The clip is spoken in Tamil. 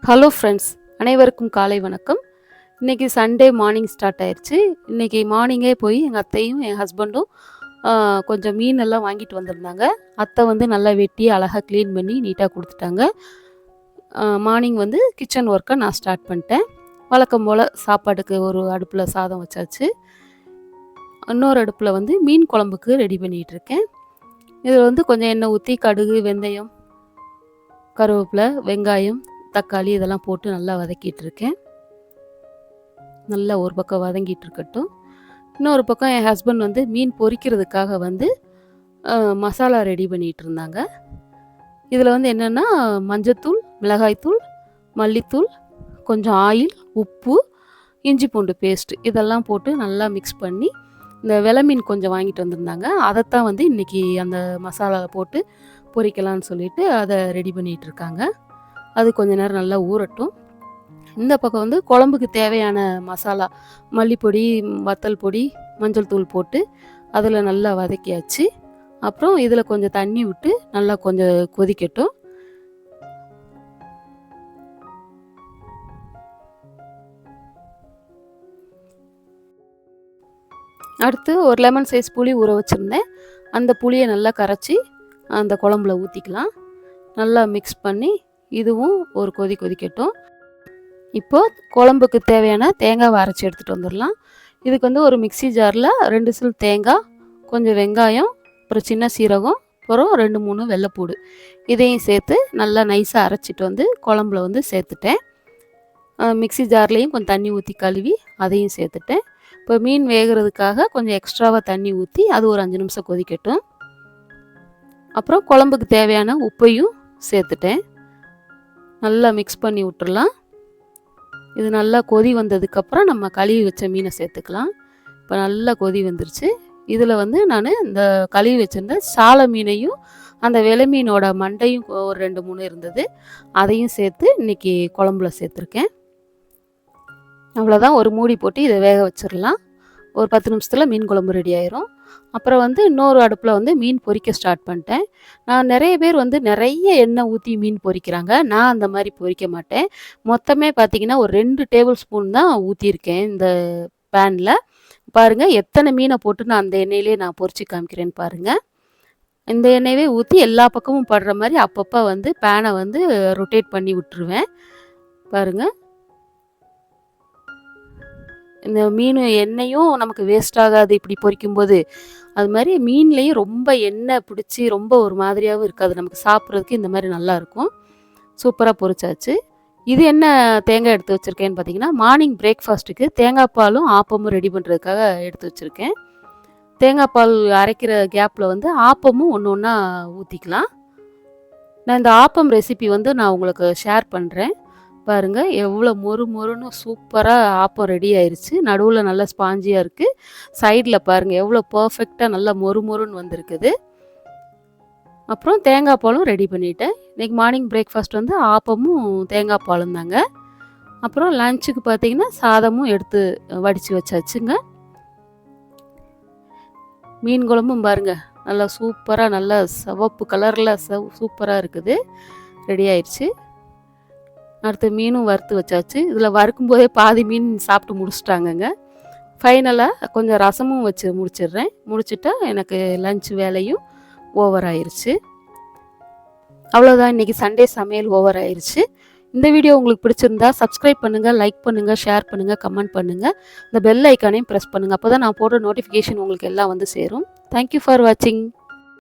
ஹலோ ஃப்ரெண்ட்ஸ், அனைவருக்கும் காலை வணக்கம். இன்றைக்கி சண்டே மார்னிங் ஸ்டார்ட் ஆயிடுச்சு. இன்றைக்கி மார்னிங்கே போய் எங்கள் அத்தையும் என் ஹஸ்பண்டும் கொஞ்சம் மீனெல்லாம் வாங்கிட்டு வந்திருந்தாங்க. அத்தை வந்து நல்லா வெட்டி அழகாக க்ளீன் பண்ணி நீட்டாக கொடுத்துட்டாங்க. மார்னிங் வந்து கிச்சன் ஒர்க்கை நான் ஸ்டார்ட் பண்ணிட்டேன். வழக்கம் போல் சாப்பாட்டுக்கு ஒரு அடுப்பில் சாதம் வச்சாச்சு. இன்னொரு அடுப்பில் வந்து மீன் குழம்புக்கு ரெடி பண்ணிகிட்ருக்கேன். இதில் வந்து கொஞ்சம் எண்ணெய் ஊற்றி கடுகு, வெந்தயம், கருவேப்பிலை, வெங்காயம், தக்காளி இதெல்லாம் போட்டு நல்லா வதக்கிட்டு இருக்கேன். நல்லா ஒரு பக்கம் வதங்கிட்டு இருக்கட்டும். இன்னொரு பக்கம் என் ஹஸ்பண்ட் வந்து மீன் பொரிக்கிறதுக்காக வந்து மசாலா ரெடி பண்ணிகிட்டு இருந்தாங்க. இதில் வந்து என்னென்னா மஞ்சத்தூள், மிளகாய்த்தூள், மல்லித்தூள், கொஞ்சம் ஆயில், உப்பு, இஞ்சி பூண்டு பேஸ்ட்டு இதெல்லாம் போட்டு நல்லா மிக்ஸ் பண்ணி இந்த வெலை மீன் கொஞ்சம் வாங்கிட்டு வந்திருந்தாங்க. அதைத்தான் வந்து இன்றைக்கி அந்த மசாலாவில் போட்டு பொரிக்கலான்னு சொல்லிட்டு அதை ரெடி பண்ணிகிட்டு இருக்காங்க. அது கொஞ்ச நேரம் நல்லா ஊறட்டும். இந்த பக்கம் வந்து குழம்புக்கு தேவையான மசாலா மல்லிப்பொடி, வத்தல் பொடி, மஞ்சள் தூள் போட்டு அதில் நல்லா வதக்கியாச்சு. அப்புறம் இதில் கொஞ்சம் தண்ணி விட்டு நல்லா கொஞ்சம் கொதிக்கட்டும். அடுத்து ஒரு லெமன் சைஸ் புளி ஊற வச்சுருந்தேன். அந்த புளியை நல்லா கரைச்சி அந்த குழம்புல ஊற்றிக்கலாம். நல்லா மிக்ஸ் பண்ணி இதுவும் ஒரு கொதிக்கட்டும். இப்போது குழம்புக்கு தேவையான தேங்காவை அரைச்சி எடுத்துகிட்டு வந்துடலாம். இதுக்கு வந்து ஒரு மிக்சி ஜாரில் 2 சில் தேங்காய், கொஞ்சம் வெங்காயம், அப்புறம் சின்ன சீரகம், அப்புறம் 2-3 வெள்ளைப்பூடு இதையும் சேர்த்து நல்லா நைஸாக அரைச்சிட்டு வந்து குழம்புல வந்து சேர்த்துட்டேன். மிக்சி ஜார்லேயும் கொஞ்சம் தண்ணி ஊற்றி கழுவி அதையும் சேர்த்துட்டேன். இப்போ மீன் வேகிறதுக்காக கொஞ்சம் எக்ஸ்ட்ராவாக தண்ணி ஊற்றி அது ஒரு 5 நிமிஷம் கொதிக்கட்டும். அப்புறம் குழம்புக்கு தேவையான உப்பையும் சேர்த்துட்டேன். நல்லா மிக்ஸ் பண்ணி விட்டுறலாம். இது நல்லா கொதி வந்ததுக்கப்புறம் நம்ம கழுவி வச்ச மீனை சேர்த்துக்கலாம். இப்போ நல்லா கொதி வந்துருச்சு. இதில் வந்து நான் இந்த கழுவி வச்சுருந்த சாலை மீனையும் அந்த வெலை மீனோட மண்டையும் ஒரு 2-3 இருந்தது, அதையும் சேர்த்து இன்றைக்கி குழம்புல சேர்த்துருக்கேன். அவ்வளோதான், ஒரு மூடி போட்டு இதை வேக வச்சிடலாம். ஒரு 10 நிமிஷத்தில் மீன் குழம்பு ரெடி ஆயிரும். அப்புறம் வந்து இன்னொரு அடுப்பில் வந்து மீன் பொரிக்க ஸ்டார்ட் பண்ணிட்டேன். நான் நிறைய பேர் வந்து நிறைய எண்ணெய் ஊற்றி மீன் பொரிக்கிறாங்க. நான் அந்த மாதிரி பொரிக்க மாட்டேன். மொத்தமே பார்த்திங்கன்னா ஒரு 2 டேபிள் ஸ்பூன் தான் ஊற்றியிருக்கேன் இந்த பேனில். பாருங்கள் எத்தனை மீனை போட்டு நான் அந்த எண்ணெயிலே நான் பொரிச்சு காமிக்கிறேன்னு பாருங்கள். இந்த எண்ணெயவே ஊற்றி எல்லா பக்கமும் படுற மாதிரி அப்பப்போ வந்து பேனை வந்து ரொட்டேட் பண்ணி விட்டுருவேன். பாருங்கள், இந்த மீன் எண்ணெயும் நமக்கு வேஸ்ட் ஆகாது இப்படி பொரிக்கும்போது. அது மாதிரி மீன்லேயும் ரொம்ப எண்ணெய் பிடிச்சி ரொம்ப ஒரு மாதிரியாகவும் இருக்காது. நமக்கு சாப்பிட்றதுக்கு இந்த மாதிரி நல்லாயிருக்கும். சூப்பராக பொரிச்சாச்சு. இது என்ன தேங்காய் எடுத்து வச்சுருக்கேன்னு பார்த்தீங்கன்னா, மார்னிங் பிரேக்ஃபாஸ்ட்டுக்கு தேங்காய் பாலும் ஆப்பமும் ரெடி பண்ணுறதுக்காக எடுத்து வச்சுருக்கேன். தேங்காய் பால் அரைக்கிற கேப்பில் வந்து ஆப்பமும் ஒன்று ஒன்றா ஊற்றிக்கலாம். நான் இந்த ஆப்பம் ரெசிபி வந்து நான் உங்களுக்கு ஷேர் பண்ணுறேன். பாருங்கள் எவ்வளோ மொறுன்னு சூப்பராக ஆப்பம் ரெடி ஆயிடுச்சு. நடுவில் நல்லா ஸ்பாஞ்சியாக இருக்குது. சைடில் பாருங்கள் எவ்வளோ பர்ஃபெக்டாக நல்லா மொறுன்னு வந்திருக்குது. அப்புறம் தேங்காய் பாலும் ரெடி பண்ணிட்டேன். இன்றைக்கி மார்னிங் பிரேக்ஃபாஸ்ட் வந்து ஆப்பமும் தேங்காய் பாலும் தாங்க. அப்புறம் லஞ்சுக்கு பார்த்திங்கன்னா சாதமும் எடுத்து வடித்து வச்சாச்சுங்க. மீன் குழம்பும் பாருங்கள் நல்லா சூப்பராக நல்லா சிவப்பு கலரில் சூப்பராக இருக்குது, ரெடி ஆயிடுச்சு. அடுத்து மீனும் வறுத்து வச்சாச்சு. இதில் வறுக்கும்போதே பாதி மீன் சாப்பிட்டு முடிச்சிட்டாங்கங்க. ஃபைனலாக கொஞ்சம் ரசமும் வச்சு முடிச்சிடுறேன். முடிச்சுட்டா எனக்கு லஞ்ச் வேலையும் ஓவர் ஆயிடுச்சு. அவ்வளோதான், இன்றைக்கி சண்டே சமையல் ஓவர் ஆயிடுச்சு. இந்த வீடியோ உங்களுக்கு பிடிச்சிருந்தா சப்ஸ்கிரைப் பண்ணுங்கள், லைக் பண்ணுங்கள், ஷேர் பண்ணுங்கள், கமெண்ட் பண்ணுங்கள். இந்த பெல் ஐக்கானையும் ப்ரெஸ் பண்ணுங்கள். அப்போ தான் நான் போடுற நோட்டிஃபிகேஷன் உங்களுக்கு எல்லாம் வந்து சேரும். தேங்க்யூ ஃபார் வாட்சிங்.